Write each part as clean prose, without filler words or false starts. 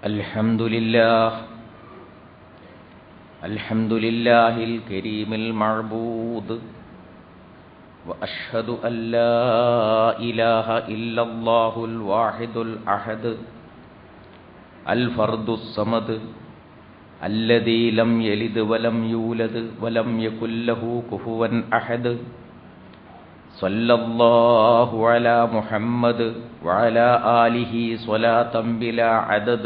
الحمد لله الكريم المعبود وأشهد أن لا إله إلا الله الواحد الأحد الفرد الصمد الذي لم يلد ولم يولد ولم يكن له كفوا أحد صلى الله على محمد وعلى آله صلاة بلا عدد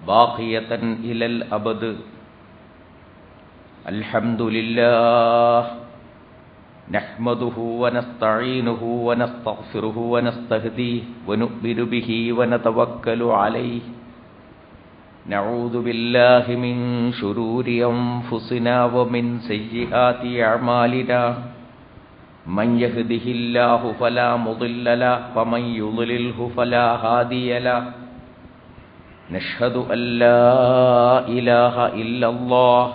باقية إلى الأبد. الحمد لله نحمده ونستعينه ونستغفره ونستهديه ونؤمن به ونتوكل عليه. نعوذ بالله من شرور أنفسنا ومن سيئات أعمالنا. من يهده الله فلا مضل له ومن يضلله فلا هادي له. نشهد أن لا إله إلا الله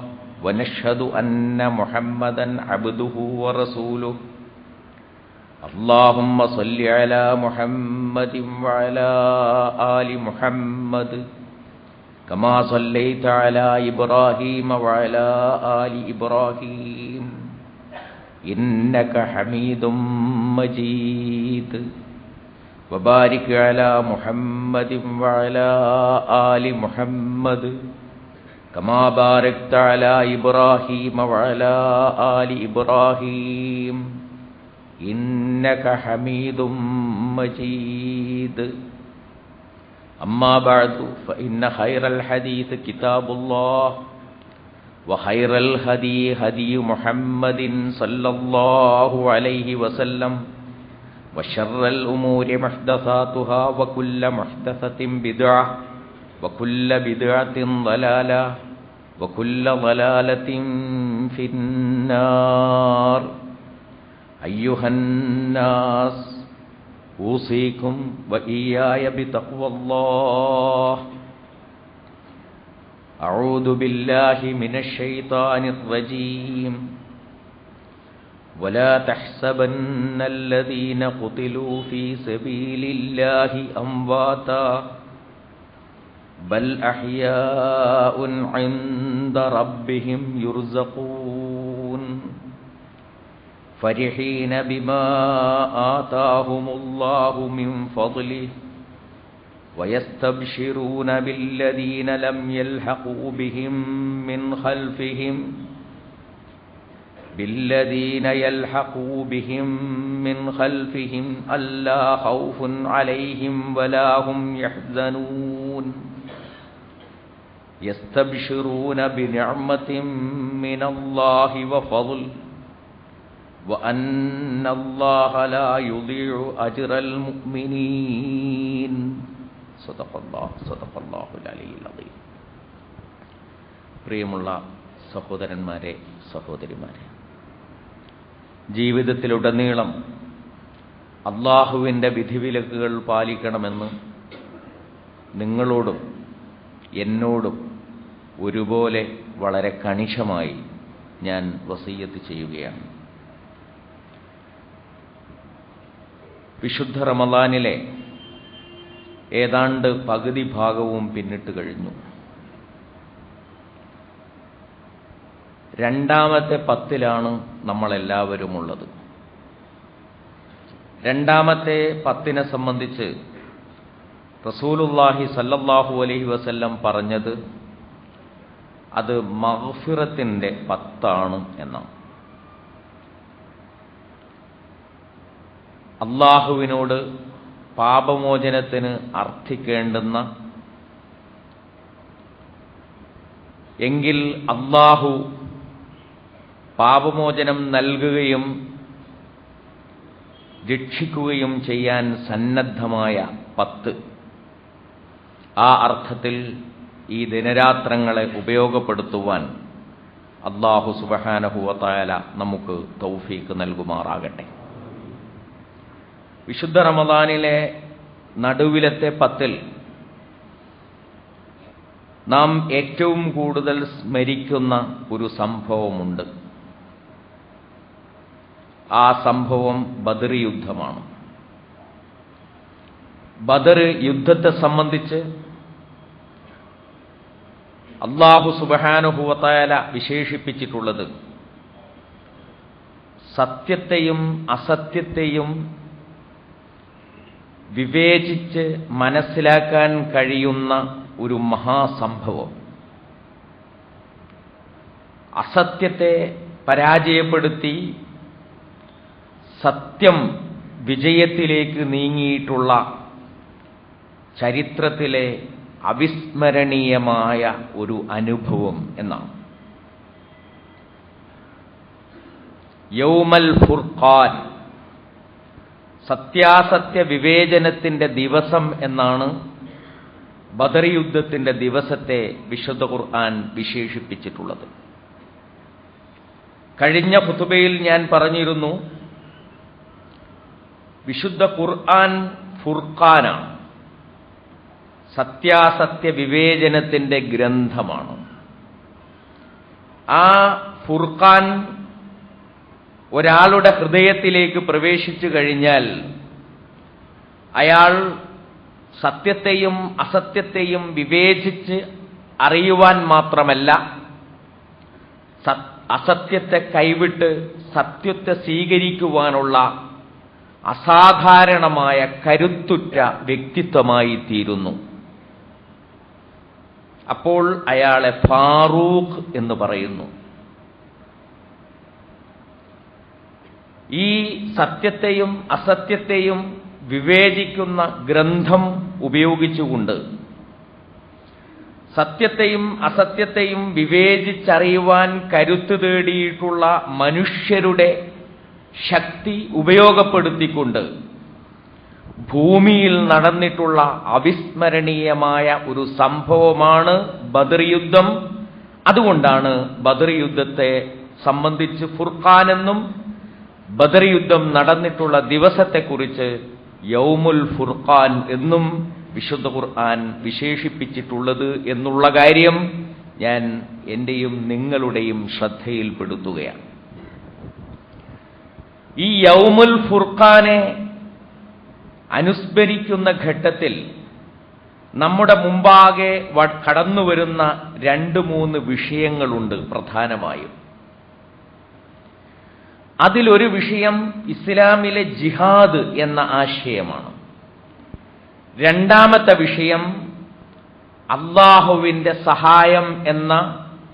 ونشهد أن محمدا عبده ورسوله. اللهم صل على محمد وعلى آل محمد كما صليت على إبراهيم وعلى آل إبراهيم إنك حميد مجيد. وبارك على محمد وعلى آل محمد كما باركت على إبراهيم وعلى آل إبراهيم إنك حميد مجيد. أما بعد فإن خير الحديث كتاب الله وخير الهدي هدي محمد صلى الله عليه وسلم وشر الأمور محدثاتها وكل محدثة بدعة وكل بدعة ضلالة وكل ضلالة في النار. أيها الناس أوصيكم وإياي بتقوى الله. أعوذ بالله من الشيطان الرجيم. ولا تحسبن الذين قتلوا في سبيل الله أمواتا بل أحياء عند ربهم يرزقون فرحين بما آتاهم الله من فضله ويستبشرون بالذين لم يلحقوا بهم من خلفهم ألا خوف عليهم ولا هم يحزنون يستبشرون بنعمة من الله وفضل وأن الله لا يضيع أجر المؤمنين. صدق الله العلي العظيم. പ്രിയമുള്ള സഹോദരന്മാരെ, സഹോദരിമാരെ, ജീവിതത്തിലുടനീളം അല്ലാഹുവിൻ്റെ വിധിവിലക്കുകൾ പാലിക്കണമെന്ന് നിങ്ങളോടും എന്നോടും ഒരുപോലെ വളരെ കണിശമായി ഞാൻ വസിയ്യത്ത് ചെയ്യുകയാണ്. വിശുദ്ധ റമളാനിലെ ഏതാണ്ട് പകുതി ഭാഗവും പിന്നിട്ട് കഴിഞ്ഞു. രണ്ടാമത്തെ 10 നമ്മളെല്ലാവരും ഉള്ളത്. രണ്ടാമത്തെ 10 സംബന്ധിച്ച് റസൂലുള്ളാഹി സല്ലല്ലാഹു അലൈഹി വസല്ലം പറഞ്ഞത് അത് മഗ്ഫിറത്തിൻ്റെ 10 എന്നാണ്. അല്ലാഹുവിനോട് പാപമോചനത്തിന് അർത്ഥിക്കേണ്ടുന്ന, എങ്കിൽ അല്ലാഹു പാപമോചനം നൽകുകയും രക്ഷിക്കുകയും ചെയ്യാൻ സന്നദ്ധമായ 10. ആ അർത്ഥത്തിൽ ഈ ദിനരാത്രങ്ങളെ ഉപയോഗപ്പെടുത്തുവാൻ അല്ലാഹു സുബ്ഹാനഹു വ തആല നമുക്ക് തൗഫീഖ് നൽകുമാറാകട്ടെ. വിശുദ്ധ റമളാനിലെ നടുവിലത്തെ 10 നാം ഏറ്റവും കൂടുതൽ സ്മരിക്കുന്ന ഒരു സംഭവമുണ്ട്. ആ സംഭവം ബദർ യുദ്ധമാണ്. ബദർ യുദ്ധത്തെ സംബന്ധിച്ച് അല്ലാഹു സുബ്ഹാനഹു വ തആല വിശേഷിപ്പിച്ചിട്ടുള്ളത് സത്യത്തെയും അസത്യത്തെയും വിവേചിച്ച് മനസ്സിലാക്കാൻ കഴിയുന്ന ഒരു മഹാസംഭവം. അസത്യത്തെ പരാജയപ്പെടുത്തി സത്യം വിജയത്തിലേക്ക് നീങ്ങിയിട്ടുള്ള ചരിത്രത്തിലെ അവിസ്മരണീയമായ ഒരു അനുഭവം എന്നാണ്. യൗമൽ ഫുർഖാൻ, സത്യാസത്യ വിവേചനത്തിന്റെ ദിവസം എന്നാണ് ബദർ യുദ്ധത്തിന്റെ ദിവസത്തെ വിശുദ്ധ ഖുർആൻ വിശേഷിപ്പിച്ചിട്ടുള്ളത്. കഴിഞ്ഞ ഖുതുബയിൽ ഞാൻ പറഞ്ഞിരുന്നു, വിശുദ്ധ ഖുർആൻ ഫുർഖാനാണ്, സത്യാസത്യ വിവേചനത്തിന്റെ ഗ്രന്ഥമാണ്. ആ ഫുർഖാൻ ഒരാളുടെ ഹൃദയത്തിലേക്ക് പ്രവേശിച്ചു കഴിഞ്ഞാൽ അയാൾ സത്യത്തെയും അസത്യത്തെയും വിവേചിച്ച് അറിയുവാൻ മാത്രമല്ല, അസത്യത്തെ കൈവിട്ട് സത്യത്തെ സ്വീകരിക്കുവാനുള്ള അസാധാരണമായ കരുത്തുറ്റ വ്യക്തിത്വമായി തീരുന്നു. അപ്പോൾ അയാളെ ഫാറൂഖ് എന്ന് പറയുന്നു. ഈ സത്യത്തെയും അസത്യത്തെയും വിവേചിക്കുന്ന ഗ്രന്ഥം ഉപയോഗിച്ചുകൊണ്ട് സത്യത്തെയും അസത്യത്തെയും വിവേചിച്ചറിയുവാൻ കരുത്ത് തേടിയിട്ടുള്ള മനുഷ്യരുടെ ശക്തി ഉപയോഗപ്പെടുത്തിക്കൊണ്ട് ഭൂമിയിൽ നടന്നിട്ടുള്ള അവിസ്മരണീയമായ ഒരു സംഭവമാണ് ബദർ യുദ്ധം. അതുകൊണ്ടാണ് ബദർ യുദ്ധത്തെ സംബന്ധിച്ച് ഫുർഖാൻ എന്നും ബദർ യുദ്ധം നടന്നിട്ടുള്ള ദിവസത്തെക്കുറിച്ച് യൗമുൽ ഫുർഖാൻ എന്നും വിശുദ്ധ ഖുർആൻ വിശേഷിപ്പിച്ചിട്ടുള്ളത് എന്നുള്ള കാര്യം ഞാൻ എന്റെയും നിങ്ങളുടെയും ശ്രദ്ധയിൽപ്പെടുത്തുകയാണ്. ഈ യൗമുൽ ഫുർഖാനെ അനുസ്മരിക്കുന്ന ഘട്ടത്തിൽ നമ്മുടെ മുമ്പാകെ കടന്നുവരുന്ന 2-3 വിഷയങ്ങളുണ്ട് പ്രധാനമായും. അതിലൊരു വിഷയം ഇസ്ലാമിലെ ജിഹാദ് എന്ന ആശയമാണ്. രണ്ടാമത്തെ വിഷയം അല്ലാഹുവിന്റെ സഹായം എന്ന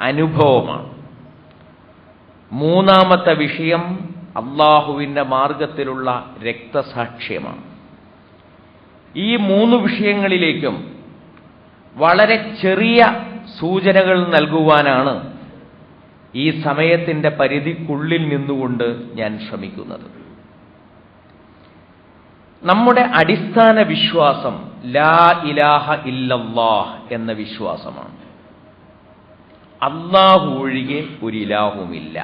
അനുഭവമാണ്. മൂന്നാമത്തെ വിഷയം അല്ലാഹുവിന്റെ മാർഗത്തിലുള്ള രക്തസാക്ഷ്യമാണ്. ഈ 3 വിഷയങ്ങളിലേക്കും വളരെ ചെറിയ സൂചനകൾ നൽകുവാനാണ് ഈ സമയത്തിന്റെ പരിധിക്കുള്ളിൽ നിന്നുകൊണ്ട് ഞാൻ ശ്രമിക്കുന്നത്. നമ്മുടെ അടിസ്ഥാന വിശ്വാസം ലാ ഇലാഹ ഇല്ലല്ലാഹ് എന്ന വിശ്വാസമാണ്. അല്ലാഹു ഒഴികെ ഒരു ഇലാഹുമില്ല.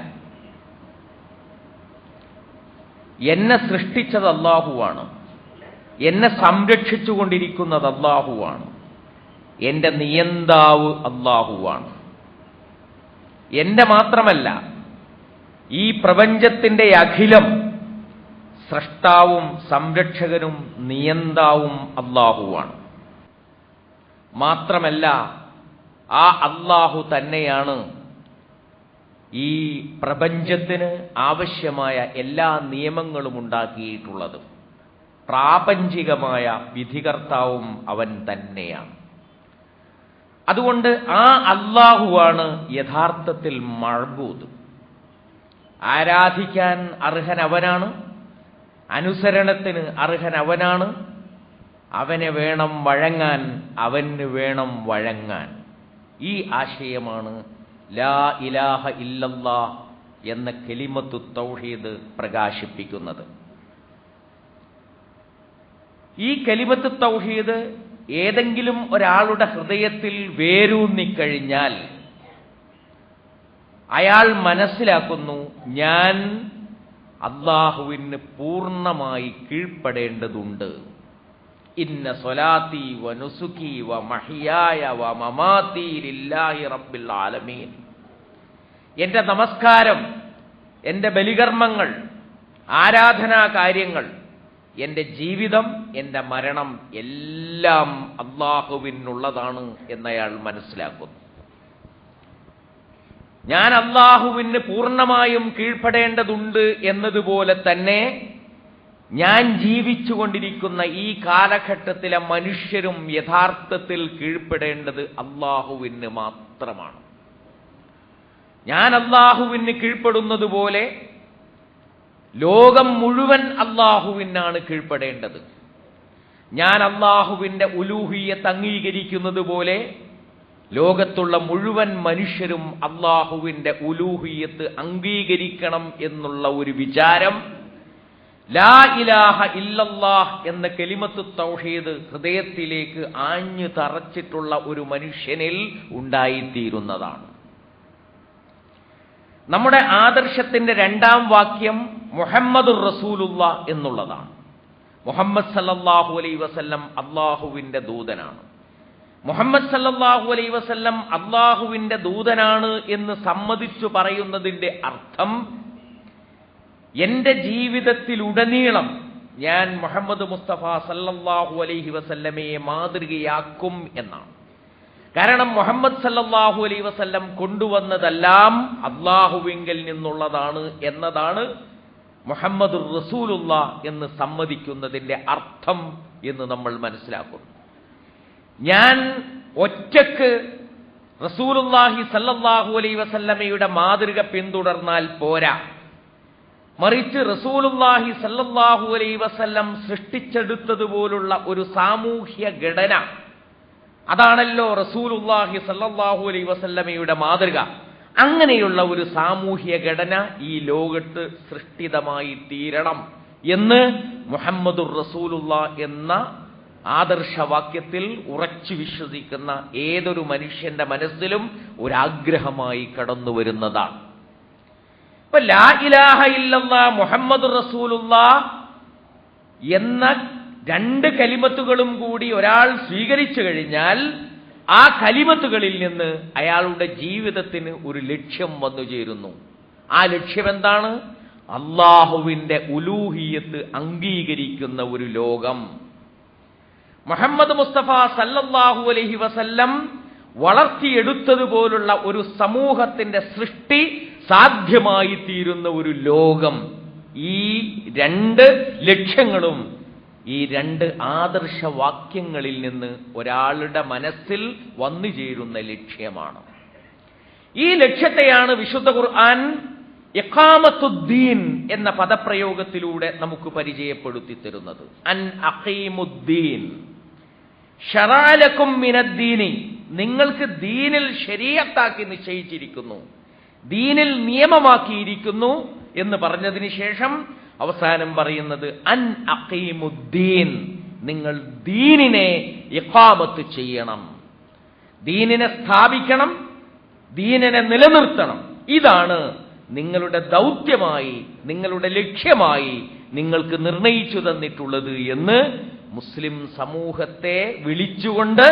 എന്നെ സൃഷ്ടിച്ചത് അല്ലാഹുവാണ്, എന്നെ സംരക്ഷിച്ചുകൊണ്ടിരിക്കുന്നത് അല്ലാഹുവാണ്, എന്റെ നിയന്താവ് അല്ലാഹുവാണ്. എന്റെ മാത്രമല്ല, ഈ പ്രപഞ്ചത്തിന്റെ അഖിലം സ്രഷ്ടാവും സംരക്ഷകനും നിയന്താവും അല്ലാഹുവാണ്. മാത്രമല്ല, ആ അല്ലാഹു തന്നെയാണ് ഈ പ്രപഞ്ചത്തിന് ആവശ്യമായ എല്ലാ നിയമങ്ങളും ഉണ്ടാക്കിയിട്ടുള്ളത്. പ്രാപഞ്ചികമായ വിധികർത്താവും അവൻ തന്നെയാണ്. അതുകൊണ്ട് ആ അല്ലാഹുവാണ് യഥാർത്ഥത്തിൽ മഅ്ബൂദ്. ആരാധിക്കാൻ അർഹൻ അവനാണ്, അനുസരണത്തിന് അർഹൻ അവനാണ്. അവനെ വേണം വഴങ്ങാൻ, അവന് വേണം വഴങ്ങാൻ. ഈ ആശയമാണ് ലാ ഇലാഹ ഇല്ലല്ലാഹ് എന്ന കലിമത്തു തൗഹീദ് പ്രകാശിപ്പിക്കുന്നത്. ഈ കലിമത്തു തൗഹീദ് ഏതെങ്കിലും ഒരാളുടെ ഹൃദയത്തിൽ വേരൂന്നിക്കഴിഞ്ഞാൽ അയാൾ മനസ്സിലാക്കുന്നു, ഞാൻ അല്ലാഹുവിന് പൂർണ്ണമായി കീഴ്പ്പെടേണ്ടതുണ്ട്. ഇന്ന സ്വലാത്തി വ നുസുകി വ മഹിയായ വ മമാതി ലില്ലാഹി റബ്ബിൽ ആലമീൻ. എന്റെ നമസ്കാരം, എന്റെ ബലികർമ്മങ്ങൾ, ആരാധനാ കാര്യങ്ങൾ, എന്റെ ജീവിതം, എന്റെ മരണം എല്ലാം അല്ലാഹുവിനുള്ളതാണ് എന്നയാൾ മനസ്സിലാക്കുന്നു. ഞാൻ അല്ലാഹുവിന് പൂർണ്ണമായും കീഴ്പ്പെടേണ്ടതുണ്ട് എന്നതുപോലെ തന്നെ ഞാൻ ജീവിച്ചുകൊണ്ടിരിക്കുന്ന ഈ കാലഘട്ടത്തിലെ മനുഷ്യരും യഥാർത്ഥത്തിൽ കീഴ്പ്പെടേണ്ടത് അല്ലാഹുവിന് മാത്രമാണ്. ഞാൻ അല്ലാഹുവിന് കീഴ്പ്പെടുന്നത് പോലെ ലോകം മുഴുവൻ അല്ലാഹുവിനാണ് കീഴ്പ്പെടേണ്ടത്. ഞാൻ അല്ലാഹുവിന്റെ ഉലൂഹിയ്യത്ത് അംഗീകരിക്കുന്നത് പോലെ ലോകത്തുള്ള മുഴുവൻ മനുഷ്യരും അല്ലാഹുവിന്റെ ഉലൂഹിയ്യത്ത് അംഗീകരിക്കണം എന്നുള്ള ഒരു വിചാരം ലാ ഇലാഹ ഇല്ലല്ലാഹ് എന്ന കലിമത്തു തൗഹീദ് ഹൃദയത്തിലേക്ക് ആഞ്ഞു തറച്ചിട്ടുള്ള ഒരു മനുഷ്യനിൽ ഉണ്ടായിത്തീരുന്നതാണ്. നമ്മുടെ ആദർശത്തിന്റെ രണ്ടാം വാക്യം മുഹമ്മദുർ റസൂലുള്ളാഹ് എന്നുള്ളതാണ്. മുഹമ്മദ് സല്ലല്ലാഹു അലൈഹി വസല്ലം അല്ലാഹുവിന്റെ ദൂതനാണ്. മുഹമ്മദ് സല്ലല്ലാഹു അലൈഹി വസല്ലം അല്ലാഹുവിന്റെ ദൂതനാണ് എന്ന് സമ്മതിച്ചു പറയുന്നതിന്റെ അർത്ഥം എന്റെ ജീവിതത്തിലുടനീളം ഞാൻ മുഹമ്മദ് മുസ്തഫ സല്ലല്ലാഹു അലൈഹി വസല്ലമയെ മാതൃകയാക്കും എന്നാണ്. കാരണം മുഹമ്മദ് സല്ലല്ലാഹു അലൈഹി വസല്ലം കൊണ്ടുവന്നതെല്ലാം അല്ലാഹുവിങ്കൽ നിന്നുള്ളതാണ് എന്നതാണ് മുഹമ്മദുർ റസൂലുള്ളാഹ് എന്ന് സമ്മതിക്കുന്നതിന്റെ അർത്ഥം എന്ന് നമ്മൾ മനസ്സിലാക്കുന്നു. ഞാൻ ഒറ്റക്ക് റസൂലുള്ളാഹി സല്ലല്ലാഹു അലൈഹി വസല്ലമയുടെ മാതൃക പിന്തുടർന്നാൽ പോരാ, മറിച്ച് റസൂലുള്ളാഹി സല്ലല്ലാഹു അലൈഹി വസല്ലം സൃഷ്ടിച്ചെടുത്തതുപോലുള്ള ഒരു സാമൂഹ്യ ഘടന, അതാണല്ലോ റസൂലുള്ളാഹി സല്ലല്ലാഹു അലൈഹി വസല്ലമയുടെ മാതൃക. അങ്ങനെയുള്ള ഒരു സാമൂഹ്യ ഘടന ഈ ലോകത്ത് സൃഷ്ടിതമായി തീരണം എന്ന് മുഹമ്മദുർ റസൂലുള്ളാഹ് എന്ന ആദർശവാക്യത്തിൽ ഉറച്ചു വിശ്വസിക്കുന്ന ഏതൊരു മനുഷ്യന്റെ മനസ്സിലും ഒരാഗ്രഹമായി കടന്നു വരുന്നതാണ്. ഇപ്പൊ ലാ ഇലാഹ ഇല്ലല്ലാഹ് മുഹമ്മദുർ റസൂലുള്ളാഹ് എന്ന രണ്ട് കലിമത്തുകളും കൂടി ഒരാൾ സ്വീകരിച്ചു കഴിഞ്ഞാൽ ആ കലിമത്തുകളിൽ നിന്ന് അയാളുടെ ജീവിതത്തിന് ഒരു ലക്ഷ്യം വന്നു ചേരുന്നു. ആ ലക്ഷ്യം എന്താണ്? അല്ലാഹുവിന്റെ ഉലൂഹിയ്യത്ത് അംഗീകരിക്കുന്ന ഒരു ലോകം. മുഹമ്മദ് മുസ്തഫ സല്ലല്ലാഹു അലൈഹി വസല്ലം വളർത്തിയെടുത്തതുപോലുള്ള ഒരു സമൂഹത്തിന്റെ സൃഷ്ടി സാധ്യമായി തീരുന്ന ഒരു ലോകം. ഈ രണ്ട് ലക്ഷ്യങ്ങളും ഈ രണ്ട് ആദർശവാക്യങ്ങളിൽ നിന്ന് ഒരാളുടെ മനസ്സിൽ വന്നു ചേരുന്ന ലക്ഷ്യമാണ്. ഈ ലക്ഷ്യത്തെയാണ് വിശുദ്ധ ഖുർആൻ ഇഖാമത്തുദ്ദീൻ എന്ന പദപ്രയോഗത്തിലൂടെ നമുക്ക് പരിചയപ്പെടുത്തി തരുന്നത്. അൻ അഖീമുദ്ദീൻ ശറഅ ലക്കും മിനദ്ദീനി, നിങ്ങൾക്ക് ദീനിൽ ശരീഅത്താക്കി നിശ്ചയിച്ചിരിക്കുന്നു, ദീനിൽ നിയമമാക്കിയിരിക്കുന്നു എന്ന് പറഞ്ഞതിന് ശേഷം അവസാനം പറയുന്നത് അൻ അഖീമുദ്ദീൻ, നിങ്ങൾ ദീനിനെ ഇഖാമത്ത് ചെയ്യണം, ദീനിനെ സ്ഥാപിക്കണം, ദീനിനെ നിലനിർത്തണം. ഇതാണ് നിങ്ങളുടെ ദൗത്യമായി, നിങ്ങളുടെ ലക്ഷ്യമായി നിങ്ങൾക്ക് നിർണയിച്ചു തന്നിട്ടുള്ളത് എന്ന് മുസ്ലിം സമൂഹത്തെ വിളിച്ചുകൊണ്ട്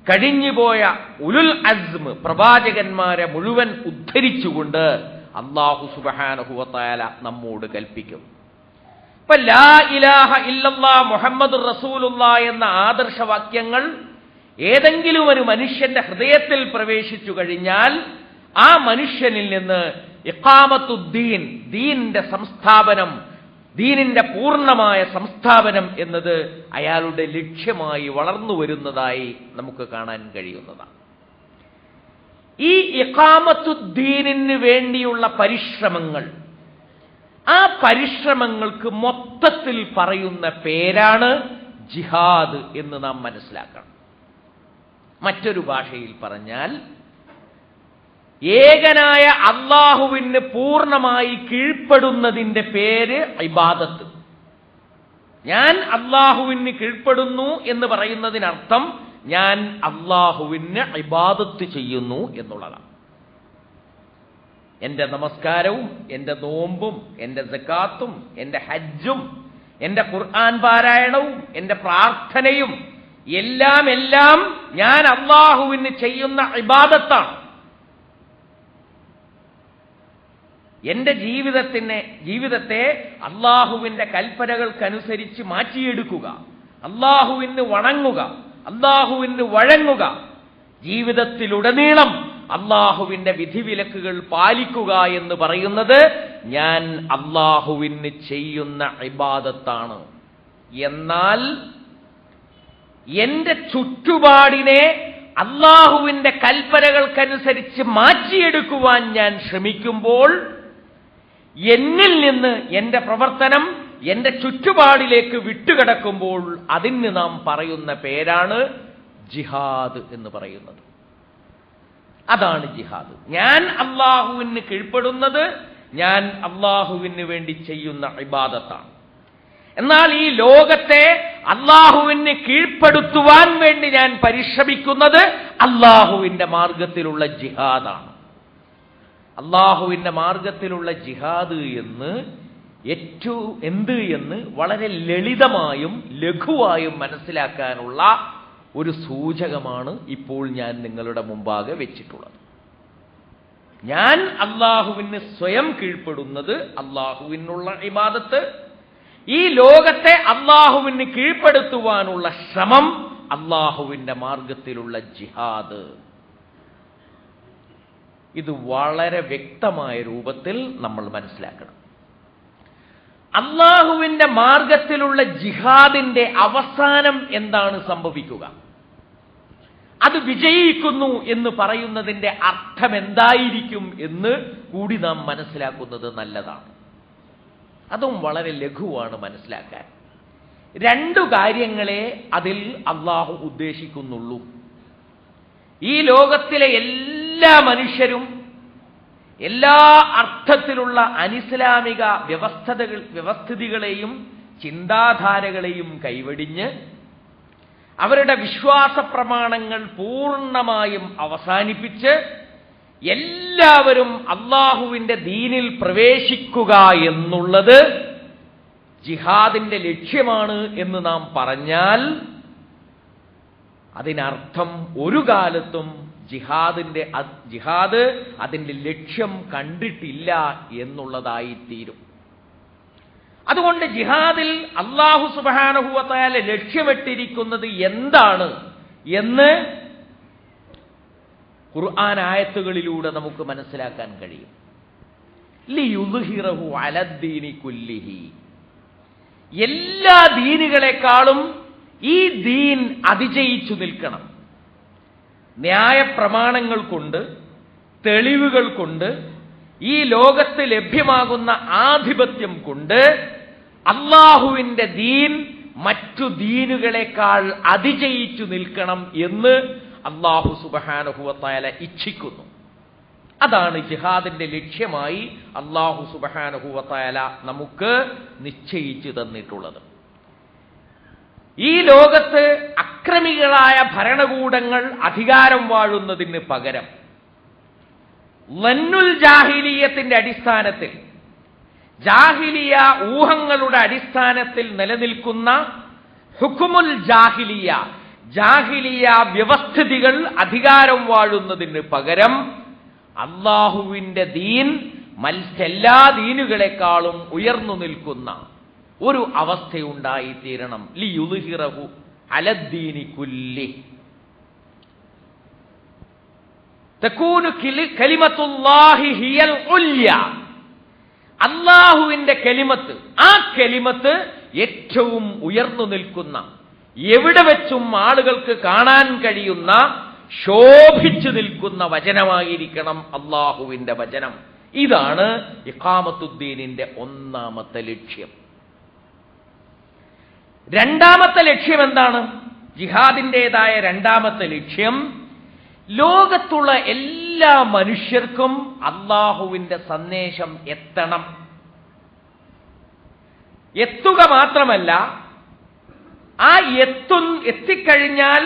കഴിഞ്ഞുപോയ ഉലുൽ അസ്മ് പ്രവാചകന്മാരെ മുഴുവൻ ഉദ്ധരിച്ചുകൊണ്ട് അല്ലാഹു സുബ്ഹാനഹു വ തആല നമ്മോട് കൽപ്പിക്കും. ഇപ്പൊ ലാ ഇലാഹ ഇല്ലല്ലാഹ് മുഹമ്മദുർ റസൂലുള്ളാഹ് എന്ന ആദർശവാക്യങ്ങൾ ഏതെങ്കിലും ഒരു മനുഷ്യന്റെ ഹൃദയത്തിൽ പ്രവേശിച്ചു കഴിഞ്ഞാൽ ആ മനുഷ്യനിൽ നിന്ന് ഇഖാമത്തുദ്ദീൻ, ദീനിന്റെ സംസ്ഥാപനം, ദീനിന്റെ പൂർണ്ണമായ സംസ്ഥാപനം എന്നത് അയാളുടെ ലക്ഷ്യമായി വളർന്നു വരുന്നതായി നമുക്ക് കാണാൻ കഴിയുന്നതാണ്. ഈ ഇഖാമത്തുദ്ദീനിന് വേണ്ടിയുള്ള പരിശ്രമങ്ങൾ, ആ പരിശ്രമങ്ങൾക്ക് മൊത്തത്തിൽ പറയുന്ന പേരാണ് ജിഹാദ് എന്ന് നാം മനസ്സിലാക്കണം. മറ്റൊരു ഭാഷയിൽ പറഞ്ഞാൽ ഏകനായ അല്ലാഹുവിന് പൂർണ്ണമായി കീഴ്പ്പെടുന്നതിന്റെ പേര് ഇബാദത്ത്. ഞാൻ അല്ലാഹുവിന് കീഴ്പ്പെടുന്നു എന്ന് പറയുന്നതിനർത്ഥം ഞാൻ അല്ലാഹുവിന് ഇബാദത്ത് ചെയ്യുന്നു എന്നുള്ളതാണ്. എന്റെ നമസ്കാരവും എന്റെ നോമ്പും എന്റെ സക്കാത്തും എന്റെ ഹജ്ജും എന്റെ ഖുർആൻ പാരായണവും എന്റെ പ്രാർത്ഥനയും എല്ലാം ഞാൻ അല്ലാഹുവിന് ചെയ്യുന്ന ഇബാദത്താണ്. എന്റെ ജീവിതത്തെ അല്ലാഹുവിന്റെ കൽപ്പനകൾക്കനുസരിച്ച് മാറ്റിയെടുക്കുക, അല്ലാഹുവിന് വണങ്ങുക, അല്ലാഹുവിന് വഴങ്ങുക, ജീവിതത്തിലുടനീളം അള്ളാഹുവിന്റെ വിധിവിലക്കുകൾ പാലിക്കുക എന്ന് പറയുന്നത് ഞാൻ അള്ളാഹുവിന് ചെയ്യുന്ന ഇബാദത്താണ്. എന്നാൽ എന്റെ ചുറ്റുപാടിനെ അള്ളാഹുവിന്റെ കൽപ്പനകൾക്കനുസരിച്ച് മാറ്റിയെടുക്കുവാൻ ഞാൻ ശ്രമിക്കുമ്പോൾ എന്നിൽ നിന്ന് എന്റെ പ്രവർത്തനം എന്റെ ചുറ്റുപാടിലേക്ക് വിട്ടുകിടക്കുമ്പോൾ അതിന് നാം പറയുന്ന പേരാണ് ജിഹാദ് എന്ന് പറയുന്നത്. അതാണ് ജിഹാദ്. ഞാൻ അള്ളാഹുവിന് കീഴ്പ്പെടുന്നത് ഞാൻ അള്ളാഹുവിന് വേണ്ടി ചെയ്യുന്ന ഇബാദത്താണ്. എന്നാൽ ഈ ലോകത്തെ അള്ളാഹുവിന് കീഴ്പ്പെടുത്തുവാൻ വേണ്ടി ഞാൻ പരിശ്രമിക്കുന്നത് അള്ളാഹുവിന്റെ മാർഗത്തിലുള്ള ജിഹാദാണ്. അള്ളാഹുവിന്റെ മാർഗത്തിലുള്ള ജിഹാദ് എന്ന് എന്ന് വളരെ ലളിതമായും ലഘുവായും മനസ്സിലാക്കാനുള്ള ഒരു സൂചകമാണ് ഇപ്പോൾ ഞാൻ നിങ്ങളുടെ മുമ്പാകെ വെച്ചിട്ടുള്ളത്. ഞാൻ അള്ളാഹുവിന് സ്വയം കീഴ്പ്പെടുന്നത് അള്ളാഹുവിനുള്ള ഇബാദത്ത്, ഈ ലോകത്തെ അള്ളാഹുവിന് കീഴ്പ്പെടുത്തുവാനുള്ള ശ്രമം അള്ളാഹുവിന്റെ മാർഗത്തിലുള്ള ജിഹാദ്. ഇത് വളരെ വ്യക്തമായ രൂപത്തിൽ നമ്മൾ മനസ്സിലാക്കണം. അള്ളാഹുവിന്റെ മാർഗത്തിലുള്ള ജിഹാദിന്റെ അവസാനം എന്താണ് സംഭവിക്കുക, അത് വിജയിക്കുന്നു എന്ന് പറയുന്നതിന്റെ അർത്ഥം എന്തായിരിക്കും എന്ന് കൂടി നാം മനസ്സിലാക്കുന്നത് നല്ലതാണ്. അതും വളരെ ലഘുവാണ് മനസ്സിലാക്കാൻ. രണ്ടു കാര്യങ്ങളെ അതിൽ അള്ളാഹു ഉദ്ദേശിക്കുന്നുള്ളൂ. ഈ ലോകത്തിലെ എല്ലാ മനുഷ്യരും എല്ലാ അർത്ഥത്തിലുള്ള അനിസ്ലാമിക വ്യവസ്ഥിതികളെയും ചിന്താധാരകളെയും കൈവെടിഞ്ഞ് അവരുടെ വിശ്വാസ പ്രമാണങ്ങൾ പൂർണ്ണമായും അവസാനിപ്പിച്ച് എല്ലാവരും അള്ളാഹുവിന്റെ ദീനിൽ പ്രവേശിക്കുക എന്നുള്ളത് ജിഹാദിന്റെ ലക്ഷ്യമാണ് എന്ന് നാം പറഞ്ഞാൽ അതിനർത്ഥം ഒരു കാലത്തും ജിഹാദ് അതിന്റെ ലക്ഷ്യം കണ്ടിട്ടില്ല എന്നുള്ളതായിത്തീരും. അതുകൊണ്ട് ജിഹാദിൽ അല്ലാഹു സുബ്ഹാനഹു വ തആല ലക്ഷ്യമിട്ടിരിക്കുന്നത് എന്താണ് എന്ന് ഖുർആൻ ആയത്തുകളിലൂടെ നമുക്ക് മനസ്സിലാക്കാൻ കഴിയും. ലിയുദ്ഹിറഹു അലദ്ദീനി കുല്ലിഹി, എല്ലാ ദീനുകളെക്കാളും ഈ ദീൻ അതിജയിച്ചു നിൽക്കണം. ന്യായപ്രമാണങ്ങൾ കൊണ്ട്, തെളിവുകൾ കൊണ്ട്, ഈ ലോകത്ത് ലഭ്യമാകുന്ന ആധിപത്യം കൊണ്ട് അള്ളാഹുവിന്റെ ദീൻ മറ്റു ദീനുകളെക്കാൾ അതിജയിച്ചു നിൽക്കണം എന്ന് അല്ലാഹു സുബ്ഹാനഹു വ തആല ഇച്ഛിക്കുന്നു. അതാണ് ജിഹാദിന്റെ ലക്ഷ്യമായി അല്ലാഹു സുബ്ഹാനഹു വ തആല നമുക്ക് നിശ്ചയിച്ചു തന്നിട്ടുള്ളത്. ഈ ലോകത്ത് അക്രമികളായ ഭരണകൂടങ്ങൾ അധികാരം വാഴുന്നതിന് പകരം ലന്നുൽ ജാഹിലിയത്തിന്റെ അടിസ്ഥാനത്തിൽ, ജാഹിലിയ ഊഹങ്ങളുടെ അടിസ്ഥാനത്തിൽ നിലനിൽക്കുന്ന ഹുക്കുമുൽ ജാഹിലിയ, ജാഹിലിയ വ്യവസ്ഥിതികൾ അധികാരം വാഴുന്നതിന് പകരം അള്ളാഹുവിന്റെ ദീൻ മറ്റെല്ലാ ദീനുകളെക്കാളും ഉയർന്നു നിൽക്കുന്ന ഒരു അവസ്ഥയുണ്ടായിത്തീരണം. ലിയുദ്ഹിറഹു അലദ്ദീനി കുല്ലി തകൂനു കലിമത്തുല്ലാഹി ഹിയൽ ഉല്യ, അല്ലാഹുവിന്റെ കലിമത്ത്, ആ കലിമത്ത് ഏറ്റവും ഉയർന്നു നിൽക്കുന്ന, എവിടെ വെച്ചും ആളുകൾക്ക് കാണാൻ കഴിയുന്ന, ശോഭിച്ചു നിൽക്കുന്ന വചനമായിരിക്കണം അല്ലാഹുവിന്റെ വചനം. ഇതാണ് ഇഖാമത്തുദ്ദീനിന്റെ ഒന്നാമത്തെ ലക്ഷ്യം. രണ്ടാമത്തെ ലക്ഷ്യം എന്താണ്? ജിഹാദിന്റേതായ രണ്ടാമത്തെ ലക്ഷ്യം ലോകത്തുള്ള എല്ലാ മനുഷ്യർക്കും അള്ളാഹുവിന്റെ സന്ദേശം എത്തണം. എത്തുക മാത്രമല്ല, ആ എത്തിക്കഴിഞ്ഞാൽ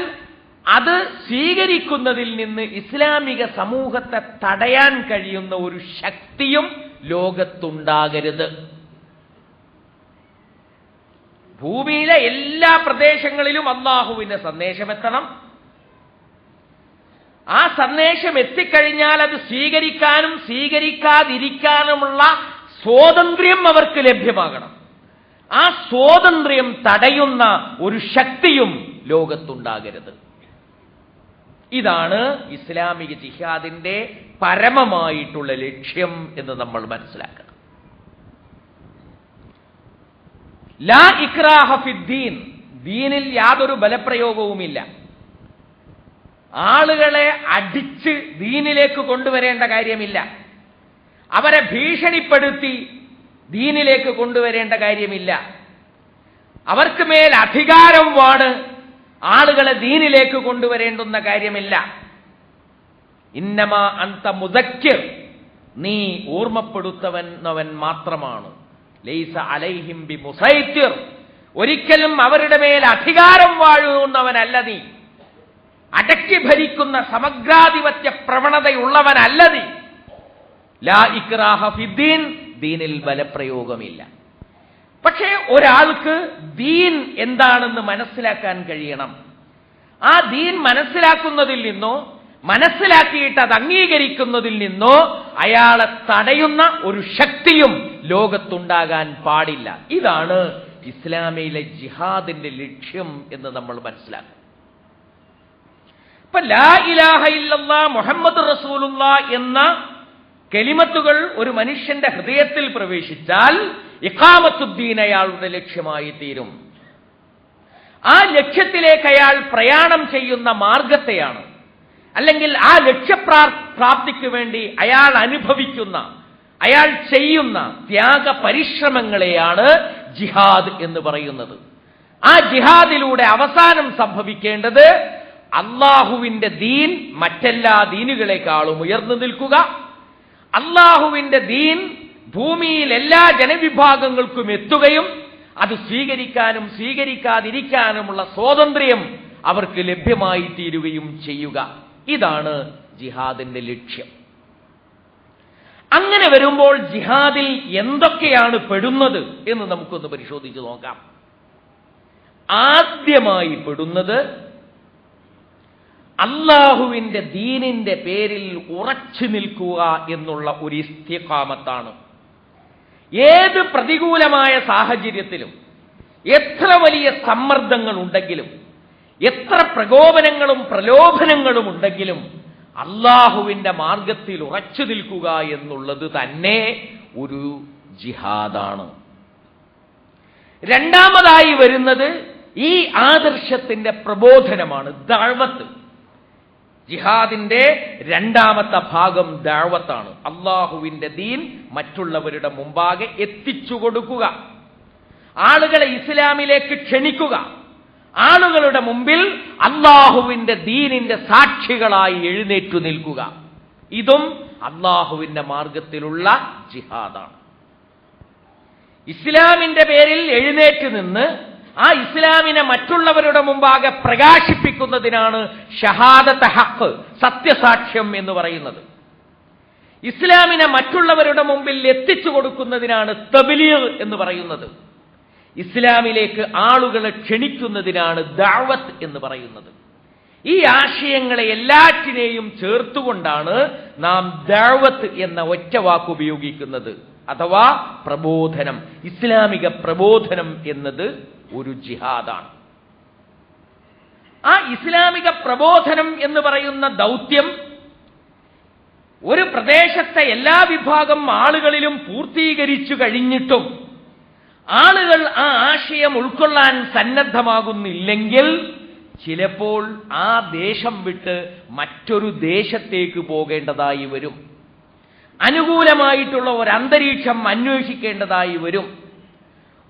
അത് സ്വീകരിക്കുന്നതിൽ നിന്ന് ഇസ്ലാമിക സമൂഹത്തെ തടയാൻ കഴിയുന്ന ഒരു ശക്തിയും ലോകത്തുണ്ടാകരുത്. ഭൂമിയിലെ എല്ലാ പ്രദേശങ്ങളിലും അള്ളാഹുവിന്റെ സന്ദേശം എത്തണം. ആ സന്ദേശം എത്തിക്കഴിഞ്ഞാൽ അത് സ്വീകരിക്കാനും സ്വീകരിക്കാതിരിക്കാനുമുള്ള സ്വാതന്ത്ര്യം അവർക്ക് ലഭ്യമാകണം. ആ സ്വാതന്ത്ര്യം തടയുന്ന ഒരു ശക്തിയും ലോകത്തുണ്ടാകരുത്. ഇതാണ് ഇസ്ലാമിക ജിഹാദിന്റെ പരമമായിട്ടുള്ള ലക്ഷ്യം എന്ന് നമ്മൾ മനസ്സിലാക്കണം. ലാ ഇക്രാഹ ഫിദ്ദീൻ, ദീനിൽ യാതൊരു ബലപ്രയോഗവുമില്ല. ആളുകളെ അടിച്ച് ദീനിലേക്ക് കൊണ്ടുവരേണ്ട കാര്യമില്ല. അവരെ ഭീഷണിപ്പെടുത്തി ദീനിലേക്ക് കൊണ്ടുവരേണ്ട കാര്യമില്ല. അവർക്ക് മേൽ അധികാരം വാണ് ആളുകളെ ദീനിലേക്ക് കൊണ്ടുവരേണ്ടുന്ന കാര്യമില്ല. ഇന്നമാ അന്ത മുദക്കിർ, നീ ഓർമ്മപ്പെടുത്തവൻ മാത്രമാണ്. ലൈസ അലൈഹിം ബിമുസൈത്തിർ, ഒരിക്കലും അവരുടെ മേൽ അധികാരം വാഴുന്നവനല്ല നീ. അടക്കി ഭരിക്കുന്ന സമഗ്രാധിപത്യ പ്രവണതയുള്ളവനല്ല നീ. ലാ ഇക്രാഹ ഫിദ്ദീൻ, ദീനിൽ ബലപ്രയോഗമില്ല. പക്ഷേ ഒരാൾക്ക് ദീൻ എന്താണെന്ന് മനസ്സിലാക്കാൻ കഴിയണം. ആ ദീൻ മനസ്സിലാക്കുന്നതിൽ നിന്നോ മനസ്സിലാക്കിയിട്ട് അത് അംഗീകരിക്കുന്നതിൽ നിന്നോ അയാളെ തടയുന്ന ഒരു ശക്തിയും ലോകത്തുണ്ടാകാൻ പാടില്ല. ഇതാണ് ഇസ്ലാമിലെ ജിഹാദിന്റെ ലക്ഷ്യം എന്ന് നമ്മൾ മനസ്സിലാക്കും. ഇപ്പൊ ലാ ഇലാഹ ഇല്ലല്ലാഹ് മുഹമ്മദ് റസൂലുള്ളാഹ് എന്ന കലിമത്തുകൾ ഒരു മനുഷ്യന്റെ ഹൃദയത്തിൽ പ്രവേശിച്ചാൽ ഇഖാമത്തുദ്ദീൻ അയാളുടെ ലക്ഷ്യമായി തീരും. ആ ലക്ഷ്യത്തിലേക്ക് അയാൾ പ്രയാണം ചെയ്യുന്ന മാർഗത്തെയാണ്, അല്ലെങ്കിൽ ആ ലക്ഷ്യപ്രാപ്തിക്ക് വേണ്ടി അയാൾ അനുഭവിക്കുന്ന, അയാൾ ചെയ്യുന്ന ത്യാഗ പരിശ്രമങ്ങളെയാണ് ജിഹാദ് എന്ന് പറയുന്നത്. ആ ജിഹാദിലൂടെ അവസാനം സംഭവിക്കേണ്ടത് അള്ളാഹുവിന്റെ ദീൻ മറ്റെല്ലാ ദീനുകളെക്കാളും ഉയർന്നു നിൽക്കുക, അള്ളാഹുവിന്റെ ദീൻ ഭൂമിയിൽ എല്ലാ ജനവിഭാഗങ്ങൾക്കും എത്തുകയും അത് സ്വീകരിക്കാനും സ്വീകരിക്കാതിരിക്കാനുമുള്ള സ്വാതന്ത്ര്യം അവർക്ക് ലഭ്യമായി തീരുകയും ചെയ്യുക. ഇതാണ് ജിഹാദിന്റെ ലക്ഷ്യം. അങ്ങനെ വരുമ്പോൾ ജിഹാദിൽ എന്തൊക്കെയാണ് പെടുന്നത് എന്ന് നമുക്കൊന്ന് പരിശോധിച്ച് നോക്കാം. ആദ്യമായി പെടുന്നത് അള്ളാഹുവിന്റെ ദീനിന്റെ പേരിൽ ഉറച്ചു നിൽക്കുക എന്നുള്ള ഒരു ഇസ്തിഖാമത്താണ്. ഏത് പ്രതികൂലമായ സാഹചര്യത്തിലും, എത്ര വലിയ സമ്മർദ്ദങ്ങൾ ഉണ്ടെങ്കിലും, എത്ര പ്രകോപനങ്ങളും പ്രലോഭനങ്ങളും ഉണ്ടെങ്കിലും അള്ളാഹുവിന്റെ മാർഗത്തിൽ ഉറച്ചു നിൽക്കുക എന്നുള്ളത് തന്നെ ഒരു ജിഹാദാണ്. രണ്ടാമതായി വരുന്നത് ഈ ആദർശത്തിന്റെ പ്രബോധനമാണ്, ദഅവത്ത്. ജിഹാദിന്റെ രണ്ടാമത്തെ ഭാഗം ദഅവത്താണ്. അള്ളാഹുവിന്റെ ദീൻ മറ്റുള്ളവരുടെ മുമ്പാകെ എത്തിച്ചു കൊടുക്കുക, ആളുകളെ ഇസ്ലാമിലേക്ക് ക്ഷണിക്കുക, ആളുകളുടെ മുമ്പിൽ അള്ളാഹുവിന്റെ ദീനിന്റെ സാക്ഷികളായി എഴുന്നേറ്റു നിൽക്കുക. ഇതും അള്ളാഹുവിന്റെ മാർഗത്തിലുള്ള ജിഹാദാണ്. ഇസ്ലാമിന്റെ പേരിൽ എഴുന്നേറ്റ് നിന്ന് ആ ഇസ്ലാമിനെ മറ്റുള്ളവരുടെ മുമ്പാകെ പ്രകാശിപ്പിക്കുന്നതിനാണ് ഷഹാദത്ത് ഹഖ്, സത്യസാക്ഷ്യം എന്ന് പറയുന്നത്. ഇസ്ലാമിനെ മറ്റുള്ളവരുടെ മുമ്പിൽ എത്തിച്ചു കൊടുക്കുന്നതിനാണ് തബ്ലീഗ് എന്ന് പറയുന്നത്. ഇസ്ലാമിലേക്ക് ആളുകളെ ക്ഷണിക്കുന്നതിനാണ് ദഅവത്ത് എന്ന് പറയുന്നത്. ഈ ആശയങ്ങളെ എല്ലാറ്റിനെയും ചേർത്തുകൊണ്ടാണ് നാം ദഅവത്ത് എന്ന ഒറ്റ വാക്ക് ഉപയോഗിക്കുന്നത്, അഥവാ പ്രബോധനം. ഇസ്ലാമിക പ്രബോധനം എന്നത് ഒരു ജിഹാദാണ്. ആ ഇസ്ലാമിക പ്രബോധനം എന്ന് പറയുന്ന ദൗത്യം ഒരു പ്രദേശത്തെ എല്ലാ വിഭാഗം ആളുകളിലും പൂർത്തീകരിച്ചു കഴിഞ്ഞിട്ടും ആളുകൾ ആ ആശയം ഉൾക്കൊള്ളാൻ സന്നദ്ധമാകുന്നില്ലെങ്കിൽ ചിലപ്പോൾ ആ ദേശം വിട്ട് മറ്റൊരു ദേശത്തേക്ക് പോകേണ്ടതായി വരും. അനുകൂലമായിട്ടുള്ള ഒരു അന്തരീക്ഷം അന്വേഷിക്കേണ്ടതായി വരും.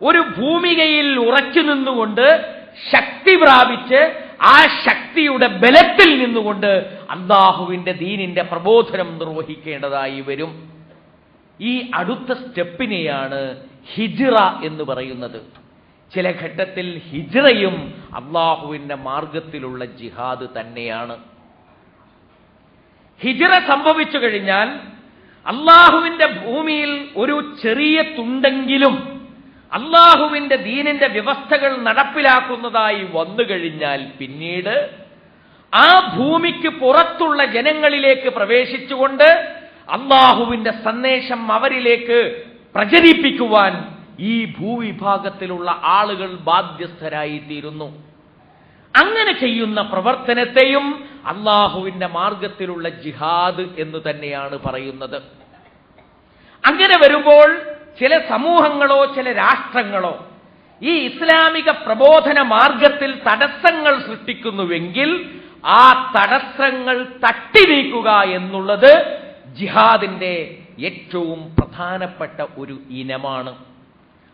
ഒരു ഭൂമികയിൽ ഉറച്ചു നിന്നുകൊണ്ട് ശക്തി പ്രാപിച്ച് ആ ശക്തിയുടെ ബലത്തിൽ നിന്നുകൊണ്ട് അല്ലാഹുവിന്റെ ദീനിന്റെ പ്രബോധനം നിർവഹിക്കേണ്ടതായി വരും. ഈ അടുത്ത സ്റ്റെപ്പിനെയാണ് ഹിജ്റ എന്ന് പറയുന്നത്. ചില ഘട്ടത്തിൽ ഹിജ്റയും അല്ലാഹുവിന്റെ മാർഗത്തിലുള്ള ജിഹാദ് തന്നെയാണ്. ഹിജ്റ സംഭവിച്ചു കഴിഞ്ഞാൽ അല്ലാഹുവിന്റെ ഭൂമിയിൽ ഒരു ചെറിയ തുണ്ടെങ്കിലും അല്ലാഹുവിന്റെ ദീനിന്റെ വ്യവസ്ഥകൾ നടപ്പിലാക്കുന്നതായി വന്നു കഴിഞ്ഞാൽ പിന്നീട് ആ ഭൂമിക്ക് പുറത്തുള്ള ജനങ്ങളിലേക്ക് പ്രവേശിച്ചുകൊണ്ട് അല്ലാഹുവിന്റെ സന്ദേശം അവരിലേക്ക് പ്രചരിപ്പിക്കുവാൻ ഈ ഭൂവിഭാഗത്തിലുള്ള ആളുകൾ ബാധ്യസ്ഥരായിത്തീരുന്നു. അങ്ങനെ ചെയ്യുന്ന പ്രവർത്തനത്തെയും അള്ളാഹുവിന്റെ മാർഗത്തിലുള്ള ജിഹാദ് എന്ന് തന്നെയാണ് പറയുന്നത്. അങ്ങനെ വരുമ്പോൾ ചില സമൂഹങ്ങളോ ചില രാഷ്ട്രങ്ങളോ ഈ ഇസ്ലാമിക പ്രബോധന മാർഗത്തിൽ തടസ്സങ്ങൾ സൃഷ്ടിക്കുന്നുവെങ്കിൽ ആ തടസ്സങ്ങൾ തട്ടി നീക്കുക എന്നുള്ളത് ജിഹാദിന്റെ ഏറ്റവും പ്രധാനപ്പെട്ട ഒരു ഇനമാണ്.